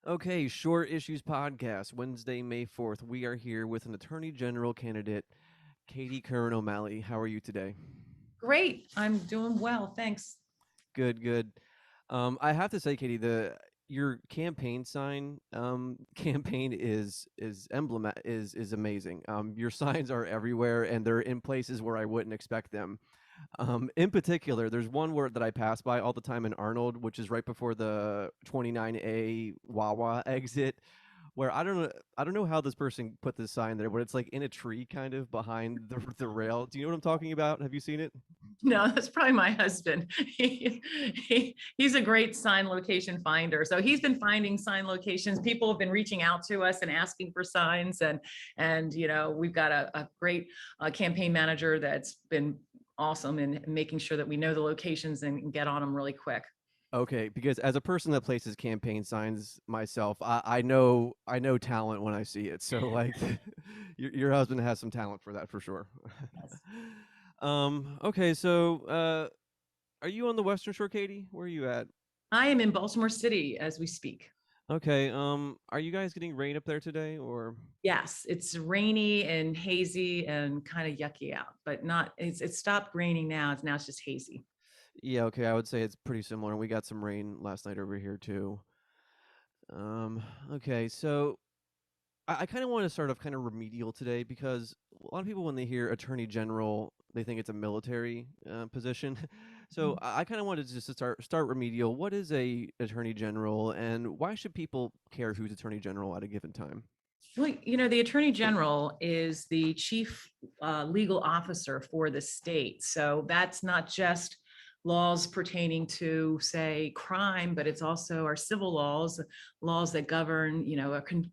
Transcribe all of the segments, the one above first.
Okay, Short Issues Podcast, Wednesday, May 4th. We are here with an Attorney General candidate, Katie Curran O'Malley. How are you today? Great. I'm doing well. Thanks. Good, good. I have to say, Katie, the your campaign sign campaign is amazing. Your signs are everywhere and they're in places where I wouldn't expect them. In particular, there's one word that I pass by all the time in Arnold, which is right before the 29A Wawa exit, where I don't know how this person put this sign there, but it's like in a tree kind of behind the rail. Do you know what I'm talking about? Have you seen it? No, that's probably my husband. He's a great sign location finder. So he's been finding sign locations. People have been reaching out to us and asking for signs. And we've got a great campaign manager that's been awesome in making sure that we know the locations and get on them really quick. Okay, because as a person that places campaign signs myself, I know talent when I see it. So like your husband has some talent for that for sure. Yes. Okay, so are you on the Western Shore, Katie? Where are you at? I am in Baltimore City as we speak. Okay, are you guys getting rain up there today or Yes, it's rainy and hazy and kind of yucky out, but not, it's stopped raining now. Now it's just hazy. yeah, okay, I would say it's pretty similar. We got some rain last night over here too. Um, okay, so I kind of want to start off kind of remedial today because a lot of people, when they hear attorney general, they think it's a military position. So I kind of wanted to just to start remedial. What is a attorney general, and why should people care who's attorney general at a given time? Well, the Attorney General is the chief legal officer for the state. So that's not just laws pertaining to, say, crime, but it's also our civil laws, laws that govern,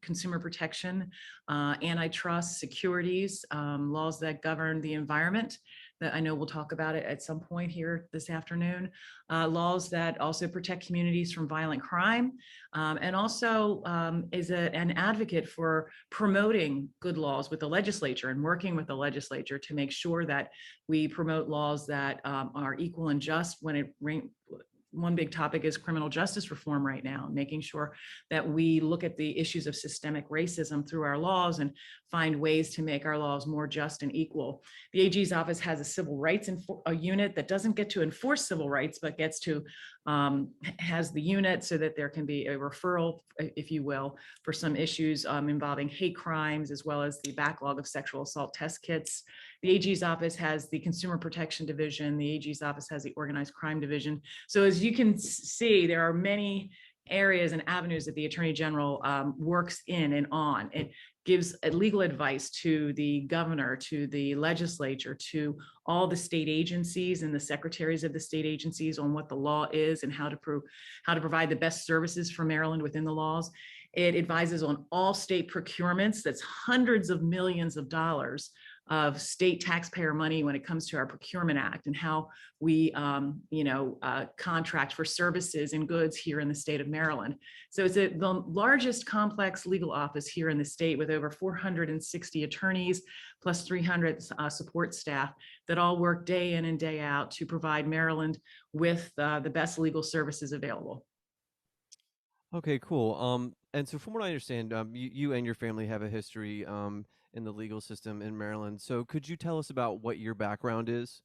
consumer protection, antitrust, securities, laws that govern the environment. That I know we'll talk about it at some point here this afternoon. Laws that also protect communities from violent crime, and also is an advocate for promoting good laws with the legislature and working with the legislature to make sure that we promote laws that are equal and just when it one big topic is criminal justice reform right now, making sure that we look at the issues of systemic racism through our laws and find ways to make our laws more just and equal. The AG's office has a civil rights a unit that doesn't get to enforce civil rights, but gets to has the unit so that there can be a referral, if you will, for some issues involving hate crimes, as well as the backlog of sexual assault test kits. The AG's office has the Consumer Protection Division. The AG's office has the Organized Crime Division. So as you can see, there are many areas and avenues that the Attorney General works in and on. It gives legal advice to the governor, to the legislature, to all the state agencies and the secretaries of the state agencies on what the law is and how to provide the best services for Maryland within the laws. It advises on all state procurements. That's hundreds of millions of dollars of state taxpayer money when it comes to our Procurement Act and how we, contract for services and goods here in the state of Maryland. So it's the largest complex legal office here in the state with over 460 attorneys plus 300 support staff that all work day in and day out to provide Maryland with the best legal services available. Okay, cool. And so from what I understand, you and your family have a history in the legal system in Maryland. So could you tell us about what your background is?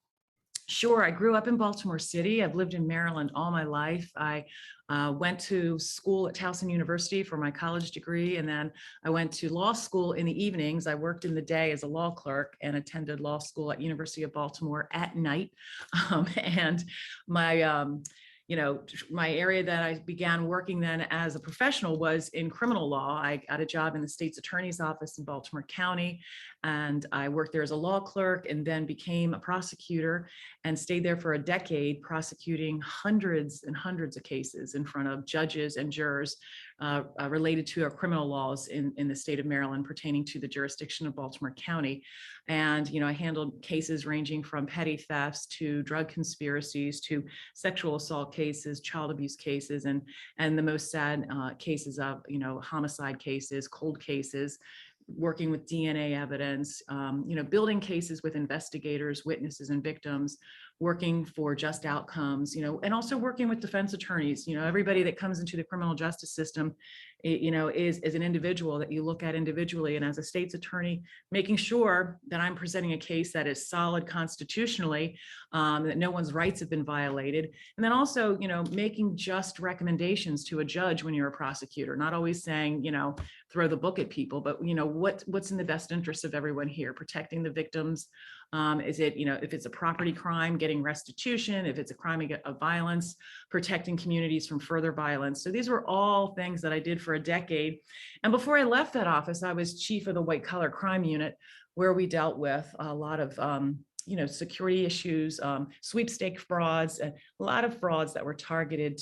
Sure. I grew up in Baltimore City. I've lived in Maryland all my life. I went to school at Towson University for my college degree, and then I went to law school in the evenings. I worked in the day as a law clerk and attended law school at University of Baltimore at night. And my my area that I began working then as a professional was in criminal law. I got a job in the state's attorney's office in Baltimore County, and I worked there as a law clerk and then became a prosecutor and stayed there for a decade, prosecuting hundreds and hundreds of cases in front of judges and jurors related to our criminal laws in the state of Maryland pertaining to the jurisdiction of Baltimore County. And, I handled cases ranging from petty thefts to drug conspiracies to sexual assault cases, child abuse cases, and the most sad cases of, homicide cases, cold cases, working with DNA evidence, building cases with investigators, witnesses, and victims, working for just outcomes, and also working with defense attorneys. Everybody that comes into the criminal justice system, is an individual that you look at individually. And as a state's attorney, making sure that I'm presenting a case that is solid constitutionally, that no one's rights have been violated. And then also, making just recommendations to a judge when you're a prosecutor, not always saying, throw the book at people, but what's in the best interest of everyone here, protecting the victims. Is it, if it's a property crime, getting restitution, if it's a crime of violence, protecting communities from further violence. So these were all things that I did for a decade. And before I left that office, I was chief of the white collar crime unit, where we dealt with a lot of security issues, sweepstake frauds, and a lot of frauds that were targeted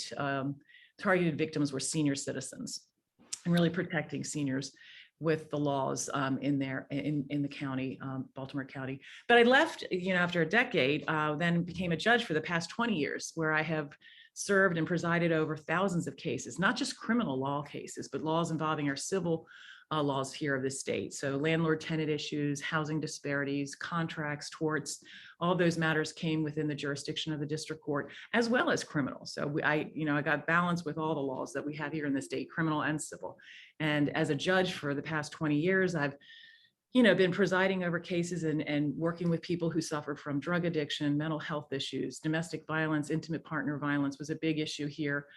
victims were senior citizens, and really protecting seniors with the laws in the county, Baltimore County. But I left, after a decade, then became a judge for the past 20 years, where I have served and presided over thousands of cases, not just criminal law cases, but laws involving our civil laws here of the state. So landlord-tenant issues, housing disparities, contracts, torts, all of those matters came within the jurisdiction of the district court, as well as criminal. So I got balance with all the laws that we have here in the state, criminal and civil. And as a judge for the past 20 years, I've been presiding over cases and working with people who suffered from drug addiction, mental health issues, domestic violence, intimate partner violence was a big issue here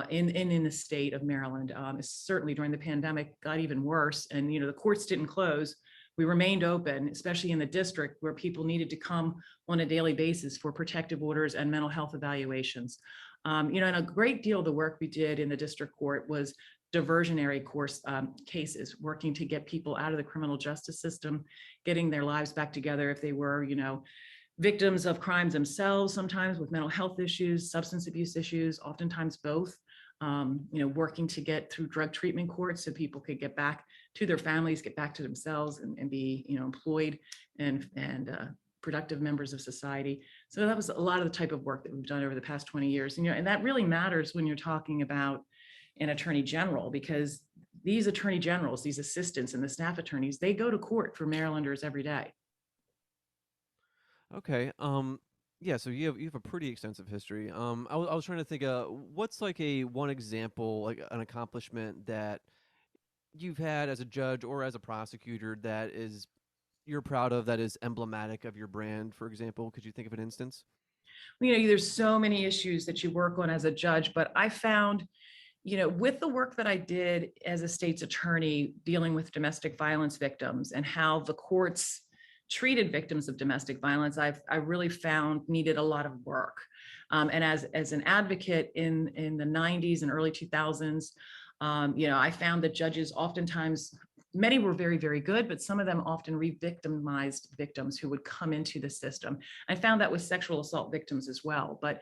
in the state of Maryland. Certainly during the pandemic got even worse, and the courts didn't close. We remained open, especially in the district where people needed to come on a daily basis for protective orders and mental health evaluations. And a great deal of the work we did in the district court was diversionary course cases, working to get people out of the criminal justice system, getting their lives back together if they were, victims of crimes themselves, sometimes with mental health issues, substance abuse issues, oftentimes both. Working to get through drug treatment courts so people could get back to their families, get back to themselves, and be, employed and productive members of society. So that was a lot of the type of work that we've done over the past 20 years. And that really matters when you're talking about an attorney general, because these attorney generals, these assistants and the staff attorneys, they go to court for Marylanders every day. Okay. Yeah. So you have a pretty extensive history. I was trying to think. What's like a one example, like an accomplishment that you've had as a judge or as a prosecutor that is you're proud of, that is emblematic of your brand? For example, could you think of an instance? There's so many issues that you work on as a judge, but I found, with the work that I did as a state's attorney dealing with domestic violence victims and how the courts treated victims of domestic violence, I really found needed a lot of work. And as an advocate in the 90s and early 2000s, I found that judges oftentimes, many were very, very good, but some of them often re-victimized victims who would come into the system. I found that with sexual assault victims as well. But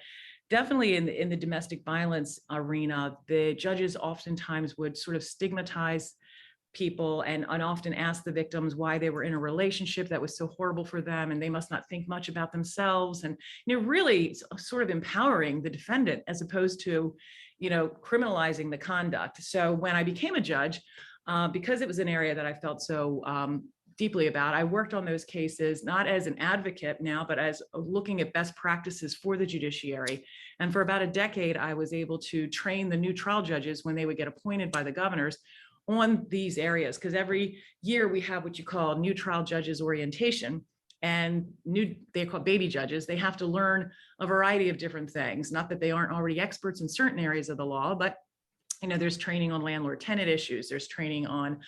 definitely in the domestic violence arena, the judges oftentimes would sort of stigmatize people and often ask the victims why they were in a relationship that was so horrible for them, and they must not think much about themselves, and really sort of empowering the defendant as opposed to criminalizing the conduct. So when I became a judge, because it was an area that I felt so deeply about, I worked on those cases not as an advocate now, but as looking at best practices for the judiciary. And for about a decade, I was able to train the new trial judges when they would get appointed by the governors on these areas, because every year we have what you call new trial judges orientation, and they call baby judges. They have to learn a variety of different things. Not that they aren't already experts in certain areas of the law, but there's training on landlord-tenant issues. There's training on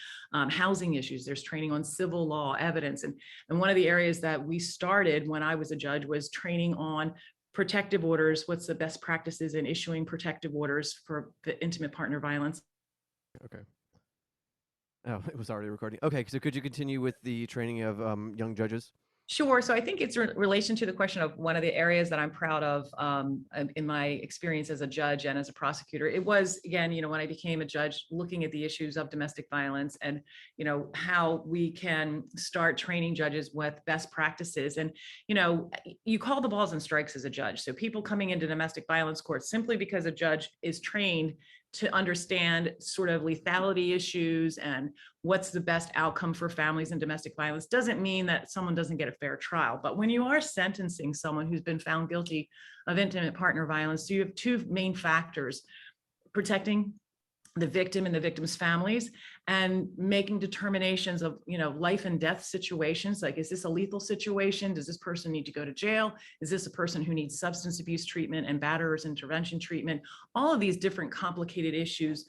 housing issues. There's training on civil law evidence. And one of the areas that we started when I was a judge was training on protective orders. What's the best practices in issuing protective orders for the intimate partner violence? Okay. Oh, it was already recording. Okay, so could you continue with the training of young judges? Sure. So I think it's in relation to the question of one of the areas that I'm proud of in my experience as a judge and as a prosecutor. It was, again, when I became a judge, looking at the issues of domestic violence and, how we can start training judges with best practices. And, you call the balls and strikes as a judge. So people coming into domestic violence courts, simply because a judge is trained to understand sort of lethality issues and what's the best outcome for families in domestic violence doesn't mean that someone doesn't get a fair trial. But when you are sentencing someone who's been found guilty of intimate partner violence, you have two main factors: protecting the victim and the victim's families, and making determinations of, life and death situations. Like, is this a lethal situation? Does this person need to go to jail? Is this a person who needs substance abuse treatment and batterers intervention treatment? All of these different complicated issues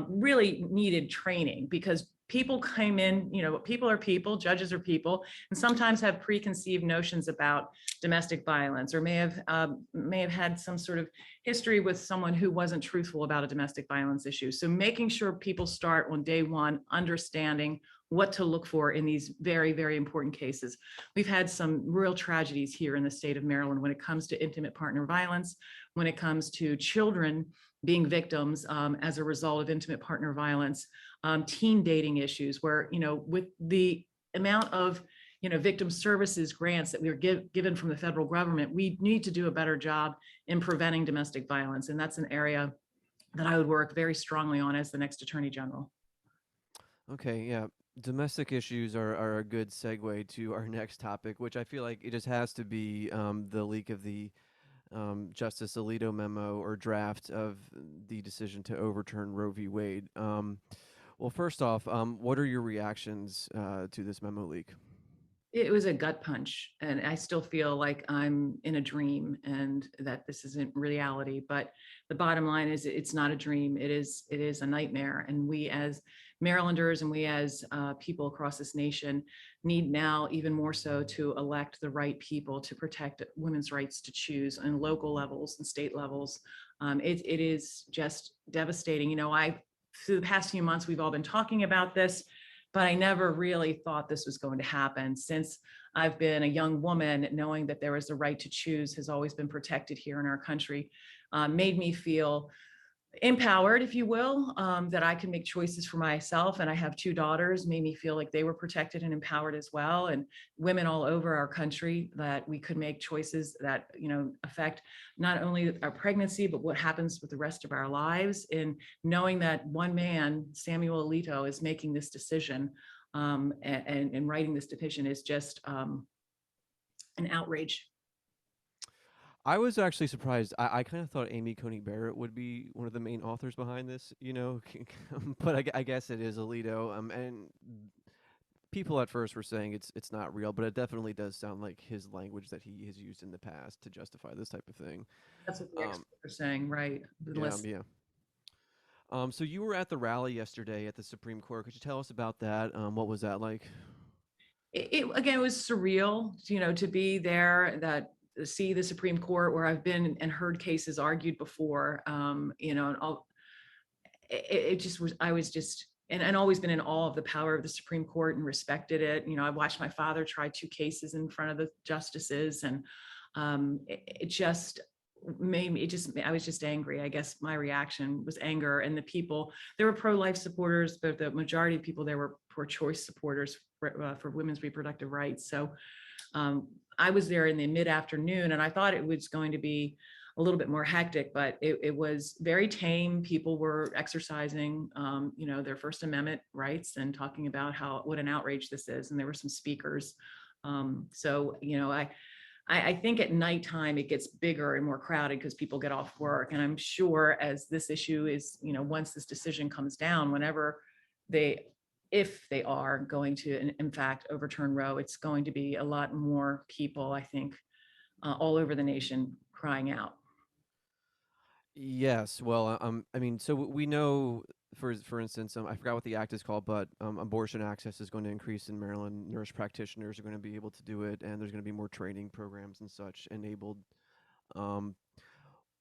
really needed training, because people came in, people are people, judges are people, and sometimes have preconceived notions about domestic violence, or may have had some sort of history with someone who wasn't truthful about a domestic violence issue. So making sure people start on day one understanding what to look for in these very, very important cases. We've had some real tragedies here in the state of Maryland when it comes to intimate partner violence, when it comes to children being victims as a result of intimate partner violence, teen dating issues, where, with the amount of victim services grants that we are given from the federal government, we need to do a better job in preventing domestic violence. And that's an area that I would work very strongly on as the next Attorney General. Okay, yeah. Domestic issues are a good segue to our next topic, which I feel like it just has to be the leak of the Justice Alito memo or draft of the decision to overturn Roe v. Wade. Well, first off, what are your reactions to this memo leak? It was a gut punch, and I still feel like I'm in a dream and that this isn't reality. But the bottom line is, it's not a dream. It is a nightmare. And we as Marylanders, and we as people across this nation, need now even more so to elect the right people to protect women's rights to choose on local levels and state levels. It is just devastating. Through the past few months, we've all been talking about this, but I never really thought this was going to happen. Since I've been a young woman, knowing that there is the right to choose has always been protected here in our country, made me feel empowered, if you will, that I can make choices for myself. And I have two daughters, made me feel like they were protected and empowered as well. And women all over our country, that we could make choices that, affect not only our pregnancy, but what happens with the rest of our lives. And knowing that one man, Samuel Alito, is making this decision and writing this petition is just an outrage. I was actually surprised. I kind of thought Amy Coney Barrett would be one of the main authors behind this, but I guess it is Alito. And people at first were saying it's not real, but it definitely does sound like his language that he has used in the past to justify this type of thing. That's what the Um, experts are saying, right? yeah, yeah. So you were at the rally yesterday at the Supreme Court. Could you tell us about that? What was that like? Again, it was surreal, to be there, that see the Supreme Court, where I've been and heard cases argued before, and all. It just was. I was just and always been in awe of the power of the Supreme Court and respected it. I watched my father try two cases in front of the justices, and it just made me. It just I was just angry. I guess my reaction was anger, and the people there were pro-life supporters, but the majority of people there were pro-choice supporters for women's reproductive rights. So I was there in the mid-afternoon, and I thought it was going to be a little bit more hectic, but it was very tame. People were exercising, their First Amendment rights and talking about what an outrage this is. And there were some speakers. So, I think at nighttime it gets bigger and more crowded because people get off work. And I'm sure as this issue is, once this decision comes down, if they are going to, in fact, overturn Roe, it's going to be a lot more people, I think, all over the nation crying out. Yes, well, I mean, so we know, for instance, I forgot what the act is called, but abortion access is going to increase in Maryland. Nurse practitioners are going to be able to do it, and there's going to be more training programs and such enabled. Um,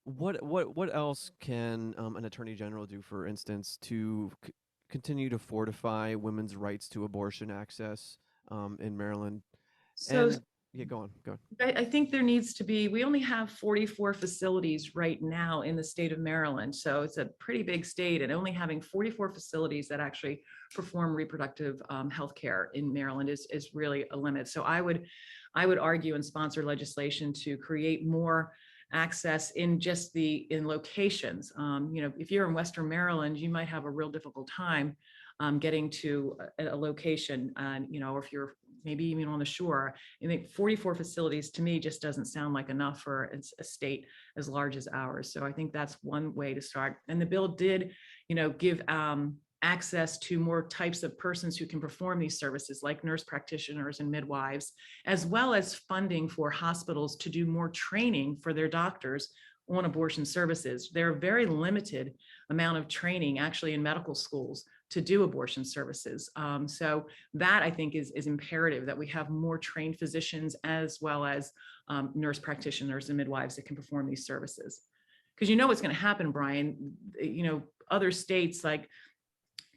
what else can an attorney general do, for instance, to continue to fortify women's rights to abortion access in Maryland? So And yeah, go on, go on. I think there needs to be, we only have 44 facilities right now in the state of Maryland. So it's a pretty big state, and only having 44 facilities that actually perform reproductive health care in Maryland is really a limit. So I would argue and sponsor legislation to create more access in just in locations. If you're in Western Maryland, you might have a real difficult time getting to a location, and or if you're maybe even on the shore. I think 44 facilities to me just doesn't sound like enough for a state as large as ours. So I think that's one way to start. And the bill did, give access to more types of persons who can perform these services, like nurse practitioners and midwives, as well as funding for hospitals to do more training for their doctors on abortion services. There are very limited amount of training actually in medical schools to do abortion services. So that I think is imperative, that we have more trained physicians as well as nurse practitioners and midwives that can perform these services. Because what's going to happen, Brian, other states like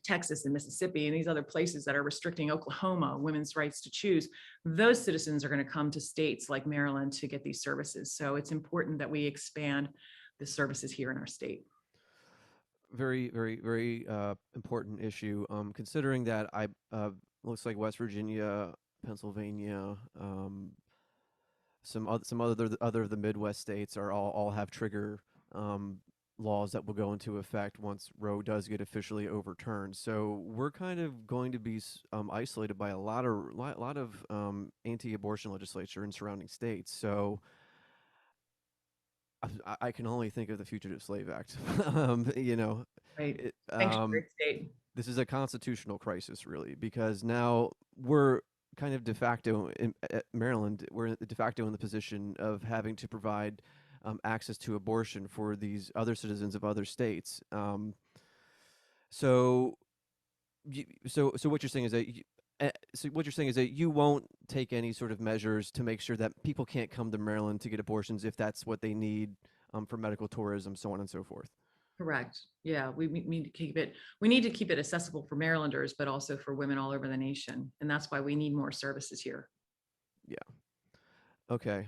Texas and Mississippi and these other places that are restricting Oklahoma women's rights to choose, those citizens are going to come to states like Maryland to get these services. So it's important that we expand the services here in our state. Very, very, very important issue. Considering that I looks like West Virginia, Pennsylvania, some other of the Midwest states are all have trigger um, laws that will go into effect once Roe does get officially overturned. So we're kind of going to be isolated by a lot of anti-abortion legislature in surrounding states. So I can only think of the Fugitive Slave Act. Right. it, Sanctuary state. this is a constitutional crisis, really, because now we're kind of de facto in Maryland. We're de facto in the position of having to provide access to abortion for these other citizens of other states. So, so what you're saying is that so what you're saying is that you won't take any sort of measures to make sure that people can't come to Maryland to get abortions if that's what they need for medical tourism, so on and so forth. Correct. Yeah, need to keep it. We need to keep it accessible for Marylanders, but also for women all over the nation, and that's why we need more services here. Yeah. Okay.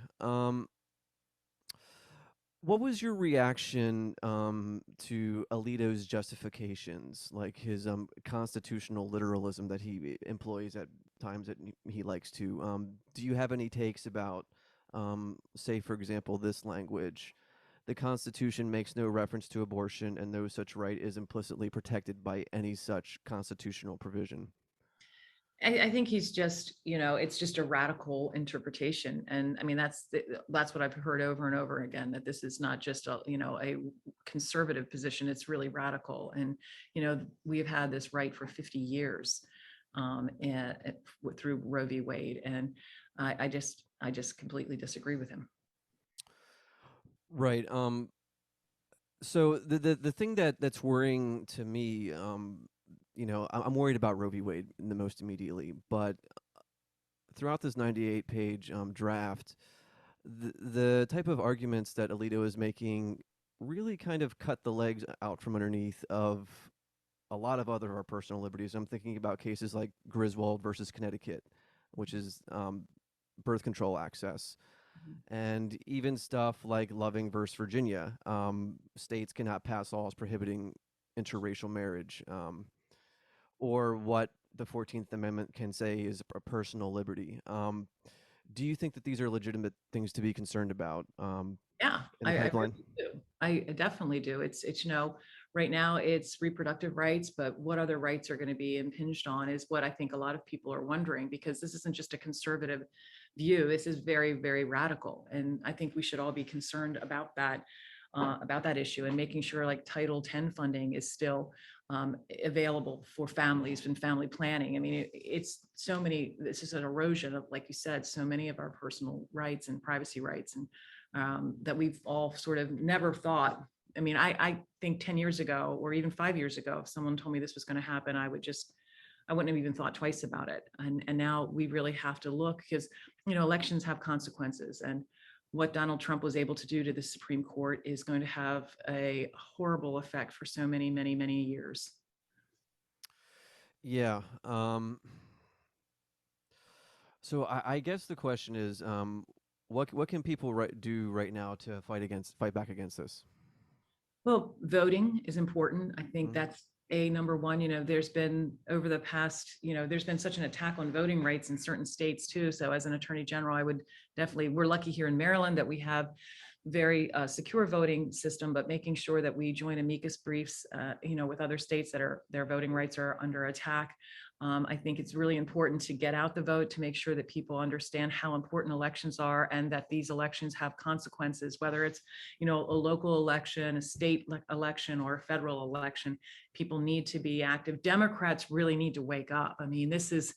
What was your reaction to Alito's justifications, like his constitutional literalism that he employs at times that he likes to? Do you have any takes about, say, for example, this language? The Constitution makes no reference to abortion, and no such right is implicitly protected by any such constitutional provision. I think he's just, it's just a radical interpretation, and I mean that's what I've heard over and over again. That this is not just a conservative position; it's really radical. And we have had this right for 50 years, through Roe v. Wade, and I just completely disagree with him. Right. So the thing that's worrying to me, I'm worried about Roe v. Wade in the most immediately, but throughout this 98-page draft, the type of arguments that Alito is making really kind of cut the legs out from underneath of a lot of other of our personal liberties. I'm thinking about cases like Griswold versus Connecticut, which is birth control access, and even stuff like Loving versus Virginia. States cannot pass laws prohibiting interracial marriage, or what the 14th Amendment can say is a personal liberty. Do you think that these are legitimate things to be concerned about Yeah, in the I pipeline? really do. I definitely do. It's right now it's reproductive rights, but what other rights are going to be impinged on is what I think a lot of people are wondering, because this isn't just a conservative view. This is very, very radical. And I think we should all be concerned about that issue, and making sure like Title 10 funding is still available for families and family planning. I mean, it's so many, this is an erosion of, like you said, so many of our personal rights and privacy rights, and that we've all sort of never thought. I mean, I think 10 years ago or even 5 years ago, if someone told me this was going to happen, I wouldn't have even thought twice about it. And now we really have to look, because, elections have consequences, and what Donald Trump was able to do to the Supreme Court is going to have a horrible effect for so many, many, many years. Yeah. So I guess the question is, what can people do right now to fight back against this? Well, voting is important. I think Mhm. that's a number one. There's been over the past, there's been such an attack on voting rights in certain states too. So as an attorney general, I would definitely, we're lucky here in Maryland that we have very secure voting system, but making sure that we join amicus briefs, with other states that are their voting rights are under attack. I think it's really important to get out the vote, to make sure that people understand how important elections are and that these elections have consequences, whether it's, a local election, a state election, or a federal election. People need to be active. Democrats really need to wake up. I mean, this is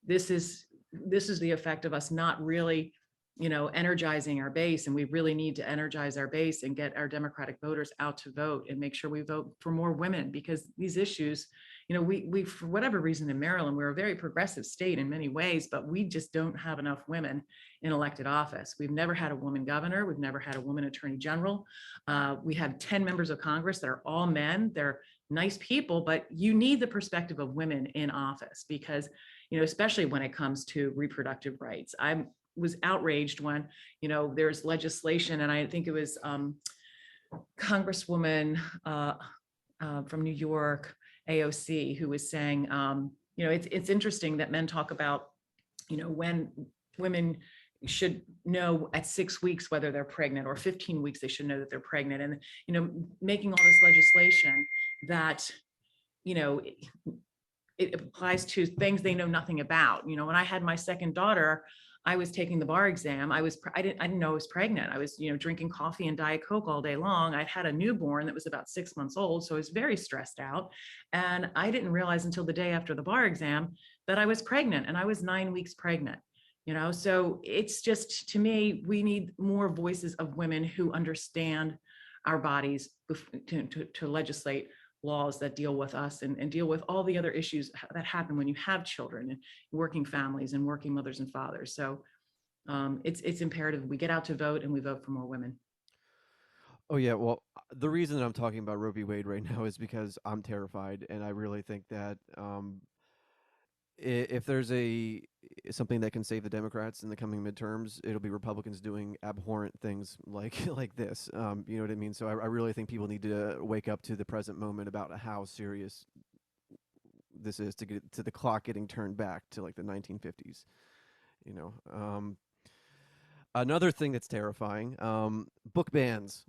the effect of us not really energizing our base, and we really need to energize our base and get our Democratic voters out to vote and make sure we vote for more women, because these issues, we for whatever reason in Maryland, we're a very progressive state in many ways, but we just don't have enough women in elected office. We've never had a woman governor. We've never had a woman attorney general. We have 10 members of Congress that are all men. They're nice people, but you need the perspective of women in office, because especially when it comes to reproductive rights. I was outraged when there's legislation, and I think it was Congresswoman from New York, AOC, who was saying, it's interesting that men talk about when women should know at 6 weeks whether they're pregnant, or 15 weeks they should know that they're pregnant, and making all this legislation that it applies to things they know nothing about. When I had my second daughter, I was taking the bar exam. I didn't know I was pregnant. I was, drinking coffee and Diet Coke all day long. I'd had a newborn that was about 6 months old. So I was very stressed out. And I didn't realize until the day after the bar exam that I was pregnant, and I was 9 weeks pregnant. So it's just, to me, we need more voices of women who understand our bodies to legislate laws that deal with us and deal with all the other issues that happen when you have children and working families and working mothers and fathers. So it's imperative we get out to vote and we vote for more women. Oh yeah, well, the reason that I'm talking about Roe v. Wade right now is because I'm terrified, and I really think that if there's something that can save the Democrats in the coming midterms, it'll be Republicans doing abhorrent things like like this. You know what I mean? So I really think people need to wake up to the present moment about how serious this is, to get to the clock getting turned back to like the 1950s. You know, Another thing that's terrifying, book bans.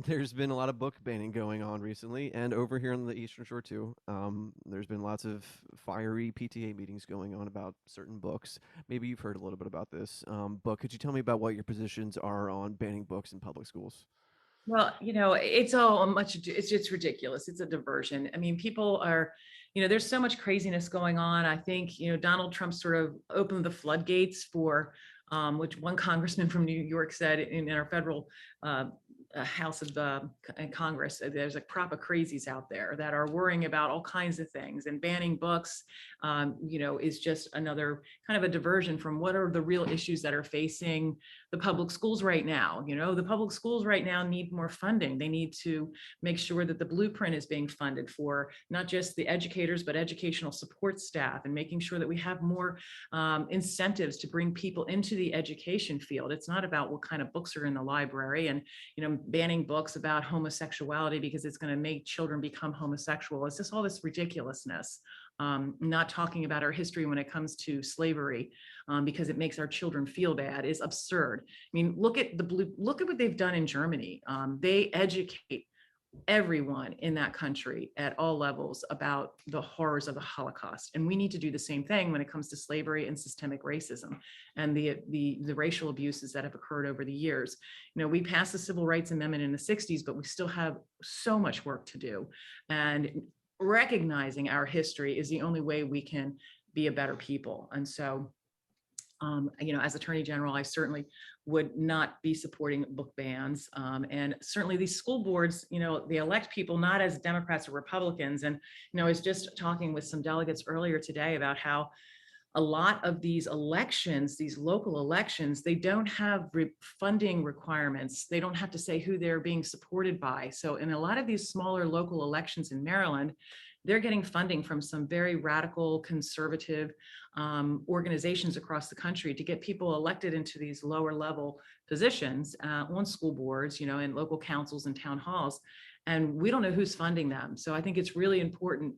There's been a lot of book banning going on recently, and over here on the Eastern Shore too. There's been lots of fiery PTA meetings going on about certain books. Maybe you've heard a little bit about this, but could you tell me about what your positions are on banning books in public schools? Well, it's all it's just ridiculous. It's a diversion. I mean, people are, there's so much craziness going on. I think, Donald Trump sort of opened the floodgates for, which one congressman from New York said in our federal House of the Congress, there's a crop of crazies out there that are worrying about all kinds of things, and banning books, is just another kind of a diversion from what are the real issues that are facing the public schools right now. The public schools right now need more funding. They need to make sure that the blueprint is being funded for not just the educators, but educational support staff, and making sure that we have more incentives to bring people into the education field. It's not about what kind of books are in the library and, banning books about homosexuality because it's going to make children become homosexual. It's just all this ridiculousness. Not talking about our history when it comes to slavery, because it makes our children feel bad, is absurd. I mean, look at what they've done in Germany. They educate everyone in that country at all levels about the horrors of the Holocaust. And we need to do the same thing when it comes to slavery and systemic racism and the racial abuses that have occurred over the years. We passed the Civil Rights Amendment in the 60s, but we still have so much work to do. And recognizing our history is the only way we can be a better people. And so, as Attorney General, I certainly would not be supporting book bans. And certainly these school boards, they elect people not as Democrats or Republicans. And, I was just talking with some delegates earlier today about how a lot of these elections, these local elections, they don't have funding requirements. They don't have to say who they're being supported by. So in a lot of these smaller local elections in Maryland, they're getting funding from some very radical conservative organizations across the country to get people elected into these lower level positions on school boards, and local councils and town halls. and we don't know who's funding them. So I think it's really important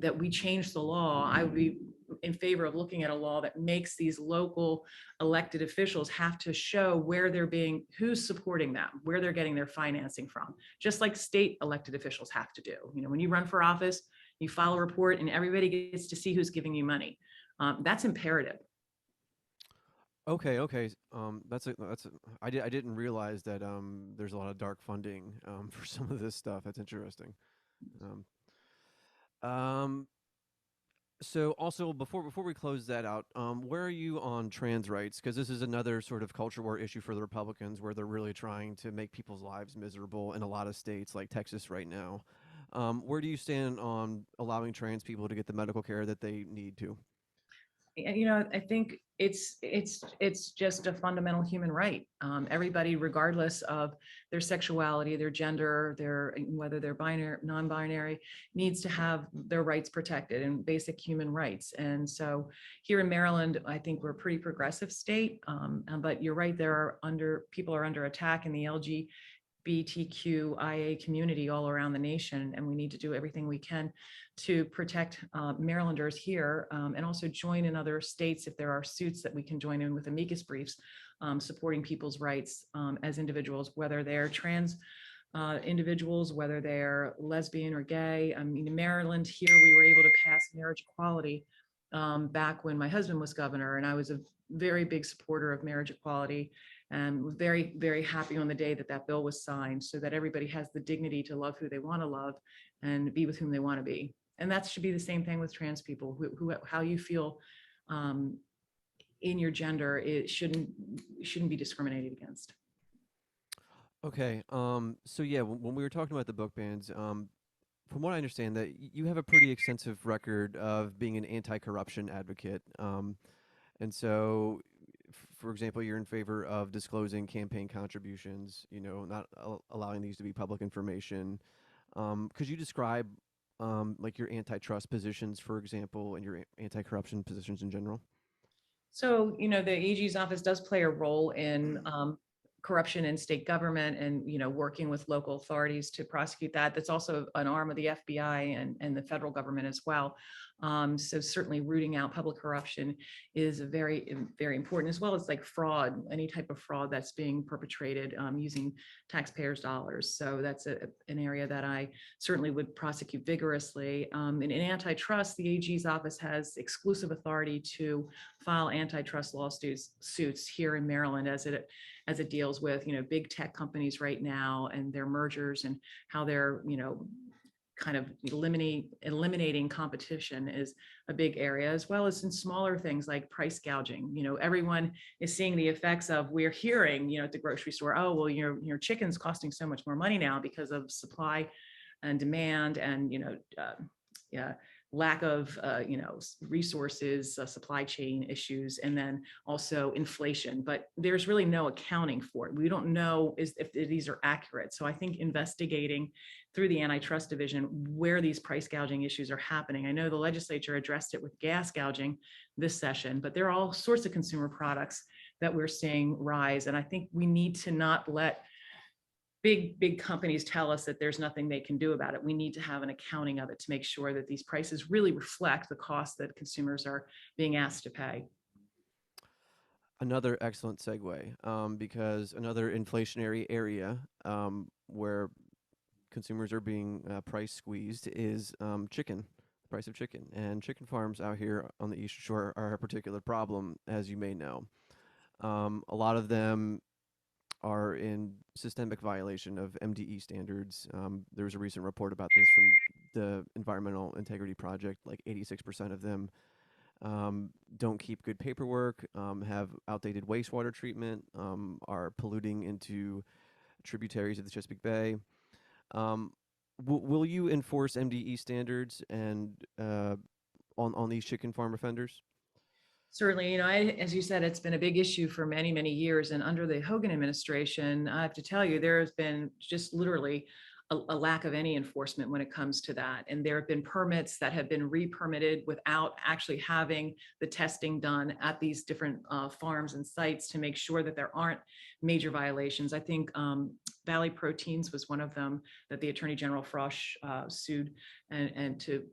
that we change the law. I would be in favor of looking at a law that makes these local elected officials have to show where they're being, who's supporting them, where they're getting their financing from, just like state elected officials have to do. You know, when you run for office, you file a report and everybody gets to see who's giving you money. That's imperative. Okay, okay. I didn't realize that there's a lot of dark funding for some of this stuff. That's interesting. Um, um, so also before we close that out, where are you on trans rights? Because this is another sort of culture war issue for the Republicans, where they're really trying to make people's lives miserable in a lot of states, like Texas right now. Where do you stand on allowing trans people to get the medical care that they need to? You know, I think it's just a fundamental human right. Everybody, regardless of their sexuality, their gender, their whether they're binary, non-binary, needs to have their rights protected and basic human rights. And so here in Maryland, I think we're a pretty progressive state. But you're right, there are people are under attack in the LGBTQIA community all around the nation, and we need to do everything we can to protect Marylanders here, and also join in other states if there are suits that we can join in with amicus briefs supporting people's rights as individuals, whether they're trans individuals, whether they're lesbian or gay. I mean, in Maryland here, we were able to pass marriage equality back when my husband was governor, and I was a very big supporter of marriage equality, and was very, very happy on the day that that bill was signed, so that everybody has the dignity to love who they want to love and be with whom they want to be. And that should be the same thing with trans people. How you feel um, in your gender, it shouldn't be discriminated against. Okay. So yeah, when we were talking about the book bans, from what I understand, that you have a pretty extensive record of being an anti-corruption advocate. And so, for example, you're in favor of disclosing campaign contributions. You know, not allowing these to be public information. Could you describe like your antitrust positions, for example, and your anti-corruption positions in general? So, you know, the AG's office does play a role in corruption in state government and, you know, working with local authorities to prosecute that. That's also an arm of the FBI and the federal government as well. So certainly rooting out public corruption is a very, very important, as well as like fraud, any type of fraud that's being perpetrated using taxpayers' dollars. So that's an area that I certainly would prosecute vigorously. In antitrust, the AG's office has exclusive authority to file antitrust lawsuits here in Maryland as it deals with, you know, big tech companies right now and their mergers and how they're, you know, kind of eliminating competition is a big area, as well as in smaller things like price gouging. You know, everyone is seeing the effects of, we're hearing, you know, at the grocery store, oh, well, your chicken's costing so much more money now because of supply and demand and, you know, yeah, lack of you know, resources, supply chain issues, and then also inflation. But there's really no accounting for it. We don't know if these are accurate. So I think investigating through the antitrust division where these price gouging issues are happening. I know the legislature addressed it with gas gouging this session, but there are all sorts of consumer products that we're seeing rise. And I think we need to not let big companies tell us that there's nothing they can do about it. We need to have an accounting of it to make sure that these prices really reflect the cost that consumers are being asked to pay. Another excellent segue, because another inflationary area where consumers are being price squeezed is chicken, the price of chicken. And chicken farms out here on the Eastern Shore are a particular problem, as you may know. A lot of them are in systemic violation of MDE standards. There was a recent report about this from the Environmental Integrity Project. Like 86% of them don't keep good paperwork, have outdated wastewater treatment, are polluting into tributaries of the Chesapeake Bay. Um, will you enforce MDE standards and on these chicken farm offenders? Certainly, you know, as you said, it's been a big issue for many, many years. And under the Hogan administration, I have to tell you, there has been just literally a lack of any enforcement when it comes to that. And there have been permits that have been re-permitted without actually having the testing done at these different farms and sites to make sure that there aren't major violations. I think Valley Proteins was one of them that the Attorney General Frosch sued, and to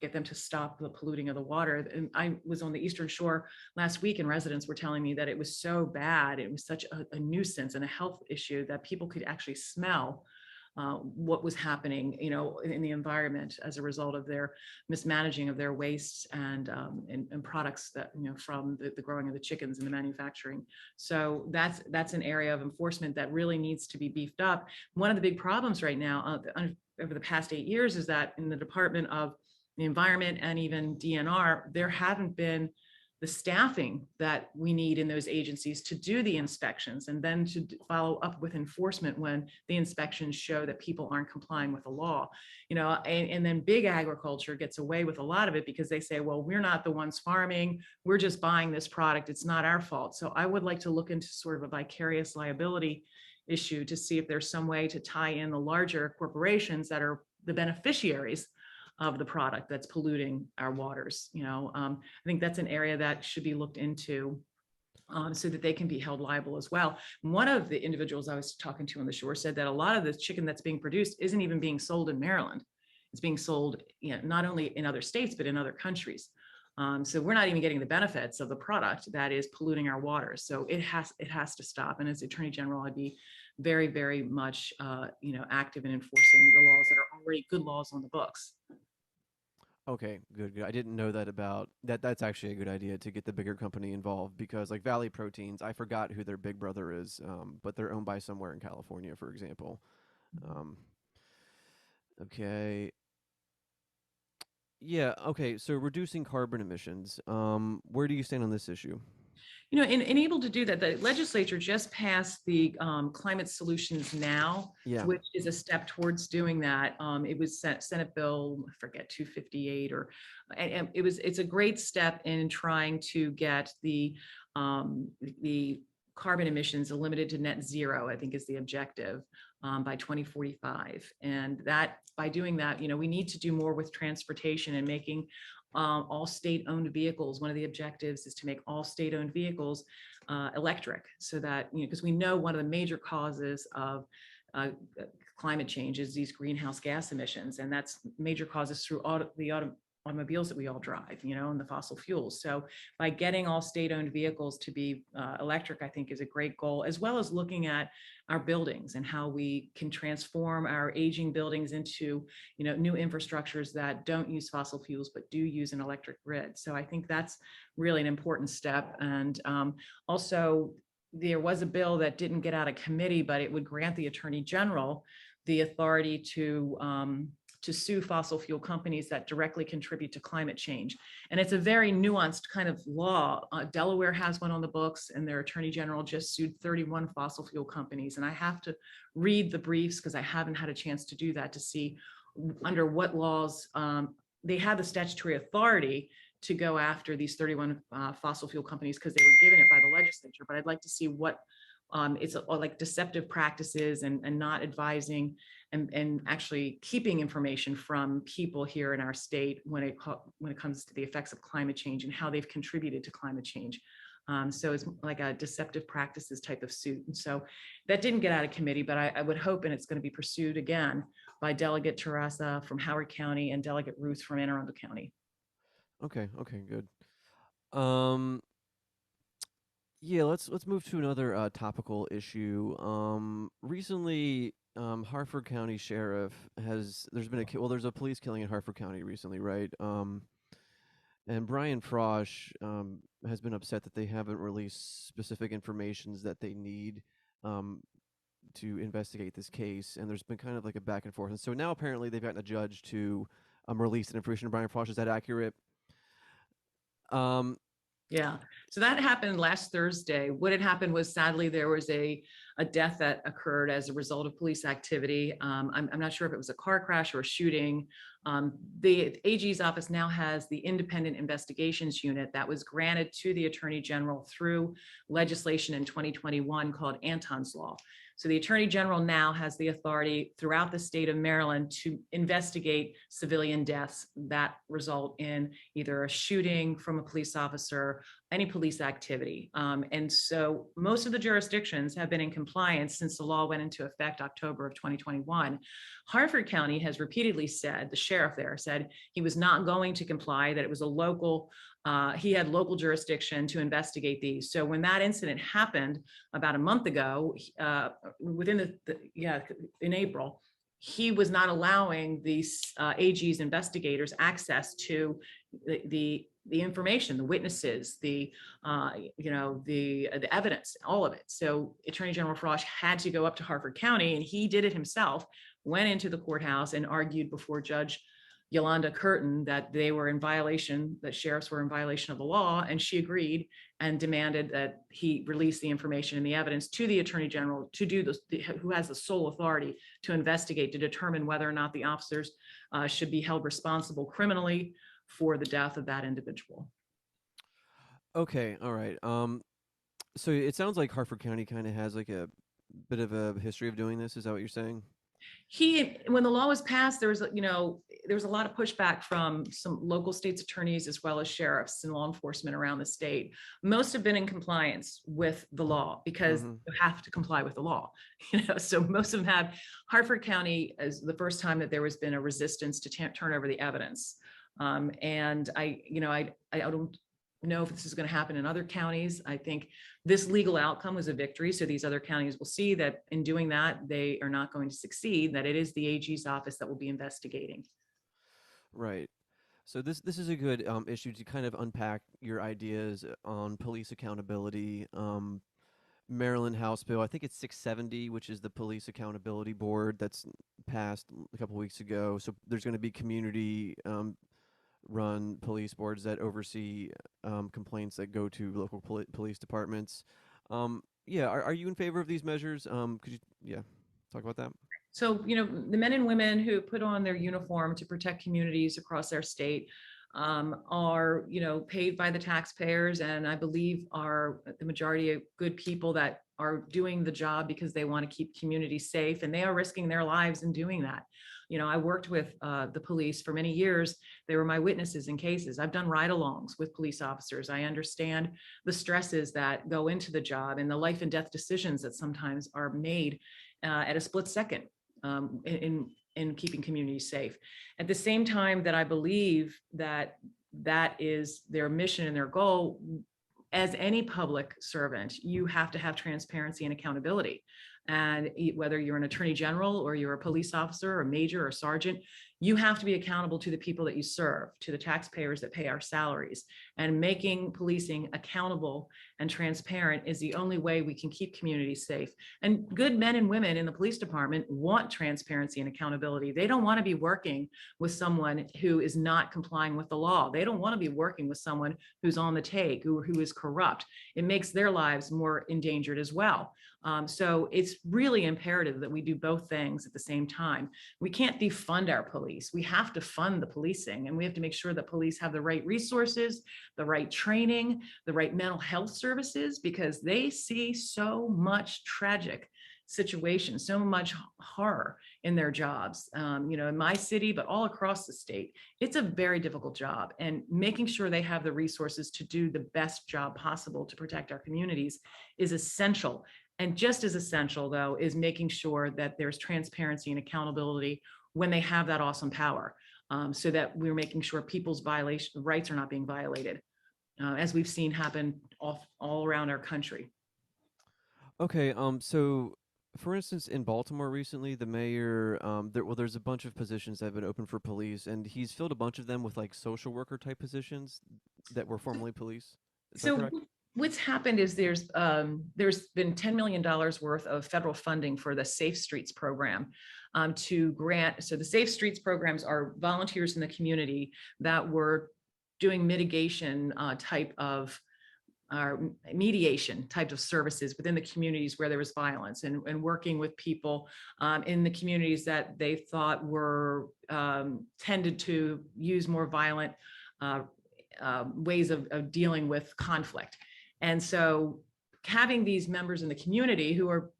get them to stop the polluting of the water. And I was on the Eastern Shore last week, and residents were telling me that it was so bad, it was such a nuisance and a health issue that people could actually smell what was happening, in the environment as a result of their mismanaging of their wastes and products that, from the growing of the chickens and the manufacturing. So that's an area of enforcement that really needs to be beefed up. One of the big problems right now over the past 8 years is that in the Department of the Environment and even DNR, there haven't been the staffing that we need in those agencies to do the inspections and then to follow up with enforcement when the inspections show that people aren't complying with the law. And then big agriculture gets away with a lot of it because they say, well, we're not the ones farming, we're just buying this product, it's not our fault. So I would like to look into sort of a vicarious liability issue to see if there's some way to tie in the larger corporations that are the beneficiaries of the product that's polluting our waters. I think that's an area that should be looked into, so that they can be held liable as well. One of the individuals I was talking to on the shore said that a lot of the chicken that's being produced isn't even being sold in Maryland. It's being sold, not only in other states, but in other countries. So we're not even getting the benefits of the product that is polluting our waters. So it has to stop. And as Attorney General, I'd be very, very much, active in enforcing the laws that are already good laws on the books. Okay, good, good. I didn't know that about that. That's actually a good idea to get the bigger company involved because, like Valley Proteins, I forgot who their big brother is, but they're owned by somewhere in California, for example. Um, okay, yeah, okay. So reducing carbon emissions. Where do you stand on this issue? And able to do that, the legislature just passed the Climate Solutions Now, Yeah. which is a step towards doing that. It was Senate Bill, I forget, 258, and it's a great step in trying to get the carbon emissions limited to net zero, I think is the objective, by 2045. And that by doing that, we need to do more with transportation and making all state-owned vehicles. One of the objectives is to make all state-owned vehicles electric, so that, because we know one of the major causes of climate change is these greenhouse gas emissions, and that's major causes through automobiles that we all drive, and the fossil fuels. So by getting all state-owned vehicles to be electric, I think is a great goal, as well as looking at our buildings and how we can transform our aging buildings into, new infrastructures that don't use fossil fuels, but do use an electric grid. So I think that's really an important step. And also, there was a bill that didn't get out of committee, but it would grant the Attorney General the authority to sue fossil fuel companies that directly contribute to climate change. And it's a very nuanced kind of law. Delaware has one on the books, and their Attorney General just sued 31 fossil fuel companies. And I have to read the briefs because I haven't had a chance to do that, to see under what laws they had the statutory authority to go after these 31 fossil fuel companies, because they were given it by the legislature. But I'd like to see what it's like deceptive practices and not advising and actually keeping information from people here in our state when it comes to the effects of climate change and how they've contributed to climate change. So it's like a deceptive practices type of suit. And so that didn't get out of committee, but I would hope, and it's going to be pursued again by Delegate Teresa from Howard County and Delegate Ruth from Anne Arundel County. Okay. Okay. Good. Um. Yeah. Let's move to another topical issue. Recently, Harford County Sheriff has there's been there's a police killing in Harford County recently, right? And Brian Frosch has been upset that they haven't released specific informations that they need um, to investigate this case. And there's been kind of like a back and forth. And so now apparently they've gotten a judge to release that information to Brian Frosch. Is that accurate? Um, Yeah. So that happened last Thursday. What had happened was, sadly, there was a death that occurred as a result of police activity. I'm not sure if it was a car crash or a shooting. The AG's office now has the independent investigations unit that was granted to the Attorney General through legislation in 2021 called Anton's Law. So the Attorney General now has the authority throughout the state of Maryland to investigate civilian deaths that result in either a shooting from a police officer, any police activity. And so most of the jurisdictions have been in compliance since the law went into effect October of 2021. Harford County has repeatedly said, the sheriff there said he was not going to comply, that it was a local, he had local jurisdiction to investigate these. So when that incident happened about a month ago, within in April, he was not allowing these AG's investigators access to the information, the witnesses, the the evidence, all of it. So Attorney General Frosch had to go up to Harford County, and he did it himself. Went into the courthouse and argued before Judge Yolanda Curran that they were in violation, that sheriffs were in violation of the law, and she agreed and demanded that he release the information and the evidence to the Attorney General to do this, who has the sole authority to investigate, to determine whether or not the officers should be held responsible criminally for the death of that individual. Okay, all right. So it sounds like Hartford County kind of has like a bit of a history of doing this. Is that what you're saying? When the law was passed, there was, there was a lot of pushback from some local states attorneys as well as sheriffs and law enforcement around the state. Most have been in compliance with the law because Mm-hmm. you have to comply with the law. So most of them have. Hartford County is the first time that there has been a resistance to turn over the evidence. And I don't know if this is going to happen in other counties. I think this legal outcome was a victory. So these other counties will see that in doing that, they are not going to succeed, that it is the AG's office that will be investigating. Right. So this is a good issue to kind of unpack your ideas on police accountability. Maryland House Bill, I think it's 670, which is the Police Accountability Board that's passed a couple weeks ago. So there's going to be community run police boards that oversee complaints that go to local police departments. Yeah, are you in favor of these measures? Could you, yeah, talk about that? So, the men and women who put on their uniform to protect communities across their state are, paid by the taxpayers, and I believe are the majority of good people that are doing the job because they want to keep communities safe, and they are risking their lives in doing that. I worked with the police for many years. They were my witnesses in cases. I've done ride-alongs with police officers. I understand the stresses that go into the job and the life and death decisions that sometimes are made at a split second in keeping communities safe. At the same time that I believe that that is their mission and their goal, as any public servant, you have to have transparency and accountability. And whether you're an attorney general or you're a police officer or major or sergeant, you have to be accountable to the people that you serve, to the taxpayers that pay our salaries. And making policing accountable and transparent is the only way we can keep communities safe. And good men and women in the police department want transparency and accountability. They don't want to be working with someone who is not complying with the law. They don't want to be working with someone who's on the take, who is corrupt. It makes their lives more endangered as well. So it's really imperative that we do both things at the same time. We can't defund our police. We have to fund the policing, and we have to make sure that police have the right resources, the right training, the right mental health services, because they see so much tragic situation, so much horror in their jobs, in my city, but all across the state. It's a very difficult job, and making sure they have the resources to do the best job possible to protect our communities is essential. And just as essential, though, is making sure that there's transparency and accountability when they have that awesome power, so that we're making sure people's rights are not being violated, as we've seen happen all around our country. Okay, so for instance, in Baltimore recently, the mayor, there's a bunch of positions that have been open for police, and he's filled a bunch of them with like social worker type positions that were formerly police. Is that So correct? what's happened is there's been $10 million worth of federal funding for the Safe Streets program, to grant. So the Safe Streets programs are volunteers in the community that were doing mitigation type of mediation types of services within the communities where there was violence, and working with people in the communities that they thought were tended to use more violent uh, ways of dealing with conflict. And so having these members in the community who are,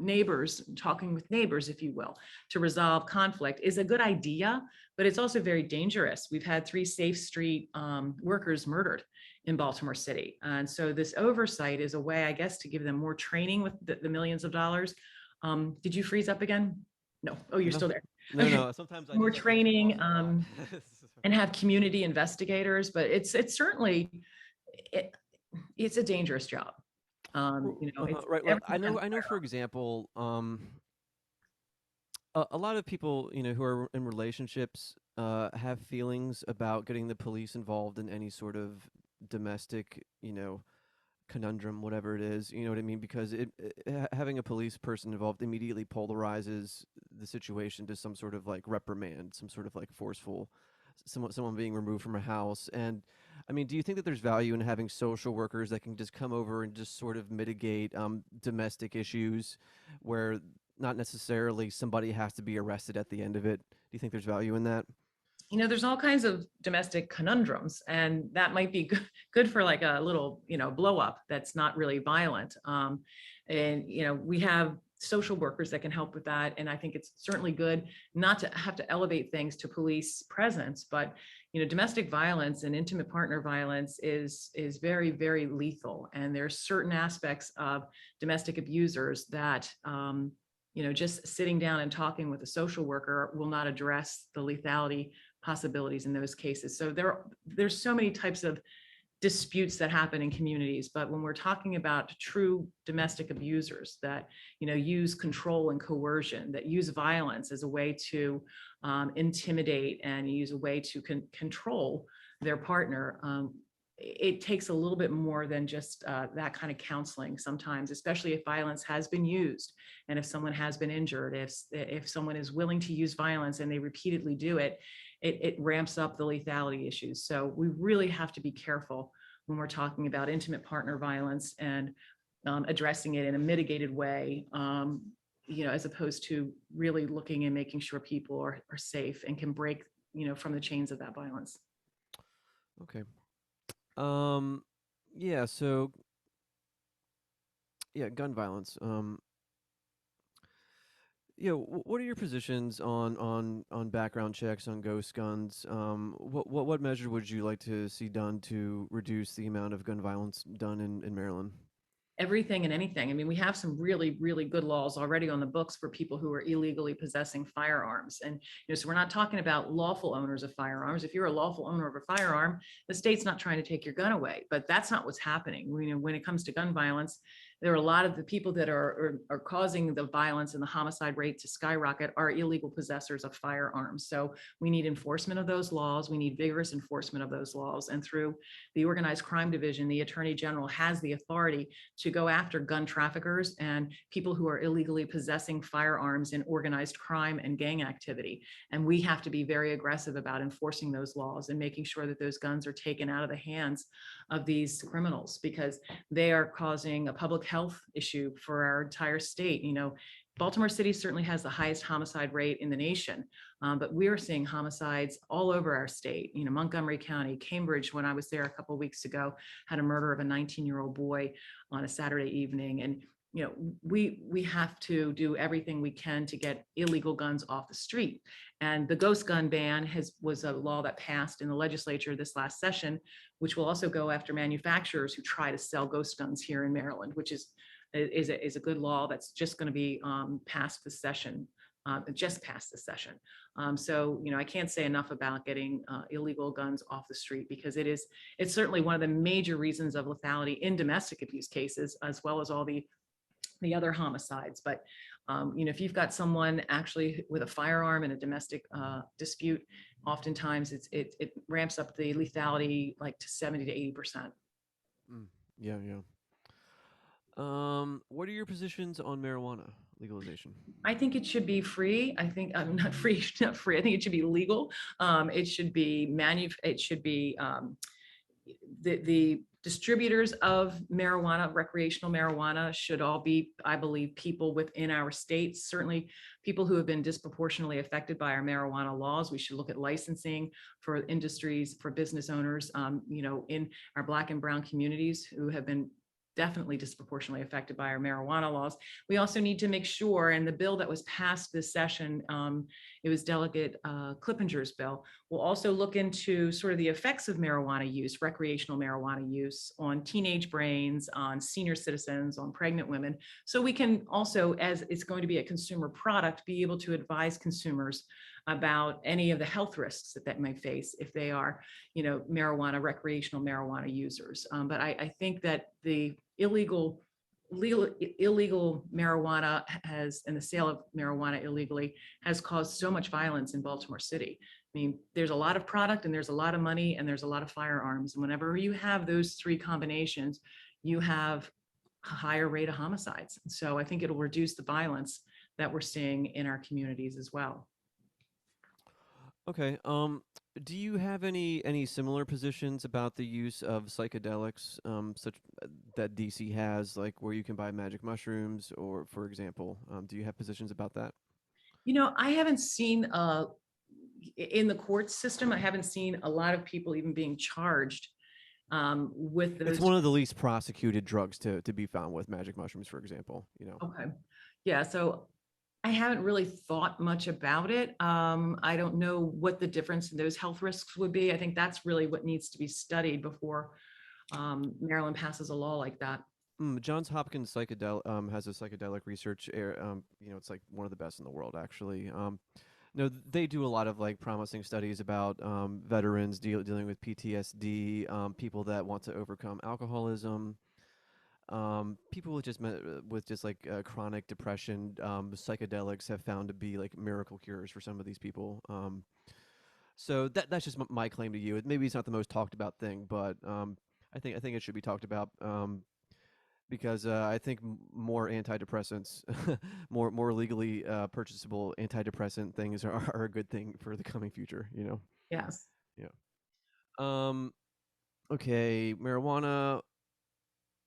neighbors, talking with neighbors, if you will, to resolve conflict is a good idea, but it's also very dangerous. We've had 3 Safe Street workers murdered in Baltimore City. And so this oversight is a way, I guess, to give them more training with the millions of dollars. Did you freeze up again? No. Oh, you're No, still there. no, Okay. no. Sometimes I More just get training lost in thought. and have community investigators, but it's certainly it, it's a dangerous job. It's Right. Well, everything on I know. For example, a lot of people, who are in relationships, have feelings about getting the police involved in any sort of domestic, conundrum, whatever it is. You know what I mean? Because having a police person involved immediately polarizes the situation to some sort of like reprimand, some sort of like forceful, someone being removed from a house. And I mean, do you think that there's value in having social workers that can just come over and just sort of mitigate domestic issues, where not necessarily somebody has to be arrested at the end of it? Do you think there's value in that? there's all kinds of domestic conundrums, and that might be good for like a little, blow up that's not really violent. And, we have social workers that can help with that. And I think it's certainly good not to have to elevate things to police presence, but, domestic violence and intimate partner violence is very, very lethal. And there's certain aspects of domestic abusers that, just sitting down and talking with a social worker will not address the lethality possibilities in those cases. So there's so many types of disputes that happen in communities, but when we're talking about true domestic abusers that use control and coercion, that use violence as a way to intimidate and use a way to control their partner, it takes a little bit more than just that kind of counseling sometimes, especially if violence has been used and if someone has been injured. If someone is willing to use violence and they repeatedly do it, it ramps up the lethality issues. So we really have to be careful when we're talking about intimate partner violence and addressing it in a mitigated way, as opposed to really looking and making sure people are safe and can break, from the chains of that violence. Okay. Um, yeah. So yeah, gun violence. What are your positions on background checks on ghost guns? What measure would you like to see done to reduce the amount of gun violence done in Maryland? Everything and anything. I mean, we have some really, really good laws already on the books for people who are illegally possessing firearms. And, so we're not talking about lawful owners of firearms. If you're a lawful owner of a firearm, the state's not trying to take your gun away, but that's not what's happening. When it comes to gun violence, there are a lot of the people that are causing the violence and the homicide rate to skyrocket are illegal possessors of firearms. So we need enforcement of those laws. We need vigorous enforcement of those laws. And through the Organized Crime Division, the Attorney General has the authority to go after gun traffickers and people who are illegally possessing firearms in organized crime and gang activity. And we have to be very aggressive about enforcing those laws and making sure that those guns are taken out of the hands of these criminals, because they are causing a public health issue for our entire state. Baltimore City certainly has the highest homicide rate in the nation, but we are seeing homicides all over our state. Montgomery County, Cambridge, when I was there a couple of weeks ago, had a murder of a 19-year-old boy on a Saturday evening. And we have to do everything we can to get illegal guns off the street. And the ghost gun ban was a law that passed in the legislature this last session, which will also go after manufacturers who try to sell ghost guns here in Maryland, which is a good law that's just going to be passed this session. Just passed the session. So, I can't say enough about getting illegal guns off the street, because it's certainly one of the major reasons of lethality in domestic abuse cases, as well as all the other homicides. But, if you've got someone actually with a firearm in a domestic dispute, oftentimes it ramps up the lethality like to 70 to 80%. Mm, yeah, yeah. What are your positions on marijuana legalization? I think it should be free. I think I'm not free, not free. I think it should be legal. It should be it should be the distributors of marijuana, recreational marijuana, should all be, I believe, people within our states. Certainly people who have been disproportionately affected by our marijuana laws. We should look at licensing for industries, for business owners, in our Black and brown communities who have been definitely disproportionately affected by our marijuana laws. We also need to make sure, and the bill that was passed this session, it was Delegate Clippinger's bill, will also look into sort of the effects of marijuana use, recreational marijuana use on teenage brains, on senior citizens, on pregnant women. So we can also, as it's going to be a consumer product, be able to advise consumers about any of the health risks that may face if they are, recreational marijuana users. But I think that the illegal marijuana has, and the sale of marijuana illegally has caused so much violence in Baltimore City. I mean, there's a lot of product and there's a lot of money and there's a lot of firearms. And whenever you have those three combinations, you have a higher rate of homicides. So I think it'll reduce the violence that we're seeing in our communities as well. Okay. Do you have any similar positions about the use of psychedelics, such that DC has, like where you can buy magic mushrooms, or for example, do you have positions about that? I haven't seen in the court system, I haven't seen a lot of people even being charged with It's those. one of the least prosecuted drugs to be found with magic mushrooms, for example. Okay. Yeah. So I haven't really thought much about it. I don't know what the difference in those health risks would be. I think that's really what needs to be studied before Maryland passes a law like that. Johns Hopkins has a psychedelic research. It's like one of the best in the world, actually. No, they do a lot of like promising studies about veterans dealing with PTSD, people that want to overcome alcoholism, people with just like chronic depression. Psychedelics have found to be like miracle cures for some of these people. So that's just my claim to you. Maybe it's not the most talked about thing, but I think it should be talked about. Because I think more antidepressants, more legally purchasable antidepressant things are a good thing for the coming future. Yes. Yeah. Um. Okay. Marijuana.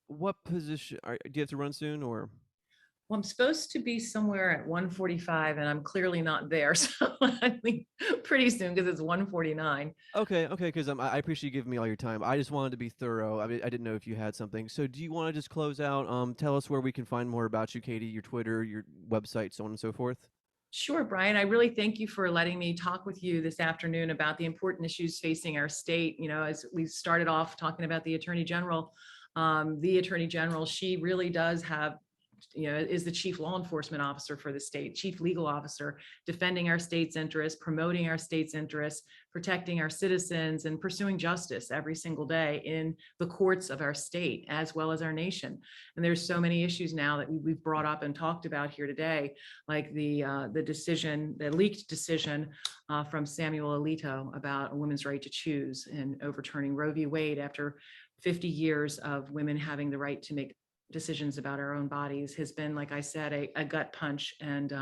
What position do you have to run soon, or? Well, I'm supposed to be somewhere at 1:45 and I'm clearly not there. So I think pretty soon because it's 1:49. Okay, okay, because I appreciate you giving me all your time. I just wanted to be thorough. I mean, I didn't know if you had something. So, do you want to just close out? Tell us where we can find more about you, Katie. Your Twitter, your website, so on and so forth. Sure, Brian. I really thank you for letting me talk with you this afternoon about the important issues facing our state. As we started off talking about the Attorney General, she really does have, is the chief law enforcement officer for the state, chief legal officer, defending our state's interests, promoting our state's interests, protecting our citizens, and pursuing justice every single day in the courts of our state as well as our nation. And there's so many issues now that we've brought up and talked about here today, like the leaked decision from Samuel Alito about a woman's right to choose and overturning Roe v. Wade after 50 years of women having the right to make decisions about our own bodies has been, like I said, a gut punch and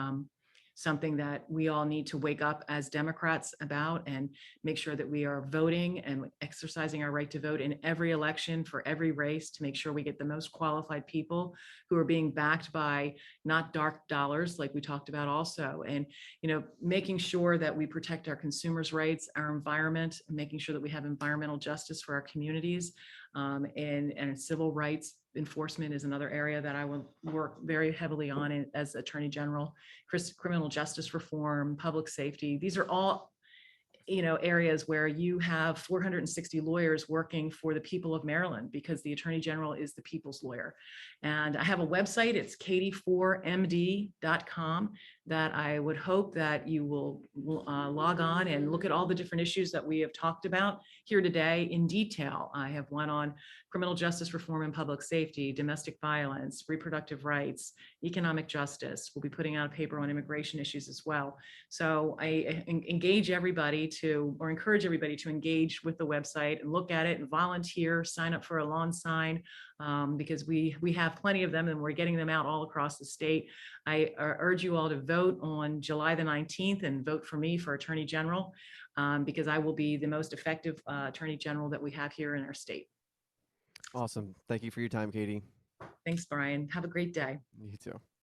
something that we all need to wake up as Democrats about and make sure that we are voting and exercising our right to vote in every election for every race to make sure we get the most qualified people who are being backed by not dark dollars like we talked about also. And, making sure that we protect our consumers' rights, our environment, and making sure that we have environmental justice for our communities, and civil rights enforcement is another area that I will work very heavily on as Attorney General. Criminal justice reform, public safety. These are all areas where you have 460 lawyers working for the people of Maryland because the Attorney General is the people's lawyer. And I have a website, it's katie4md.com, that I would hope that you will log on and look at all the different issues that we have talked about here today in detail. I have one on criminal justice reform and public safety, domestic violence, reproductive rights, economic justice. We'll be putting out a paper on immigration issues as well. So I encourage everybody to engage with the website and look at it and volunteer, sign up for a lawn sign, because we have plenty of them and we're getting them out all across the state. I urge you all to vote on July the 19th and vote for me for Attorney General, because I will be the most effective Attorney General that we have here in our state. Awesome. Thank you for your time, Katie. Thanks, Brian. Have a great day. You too.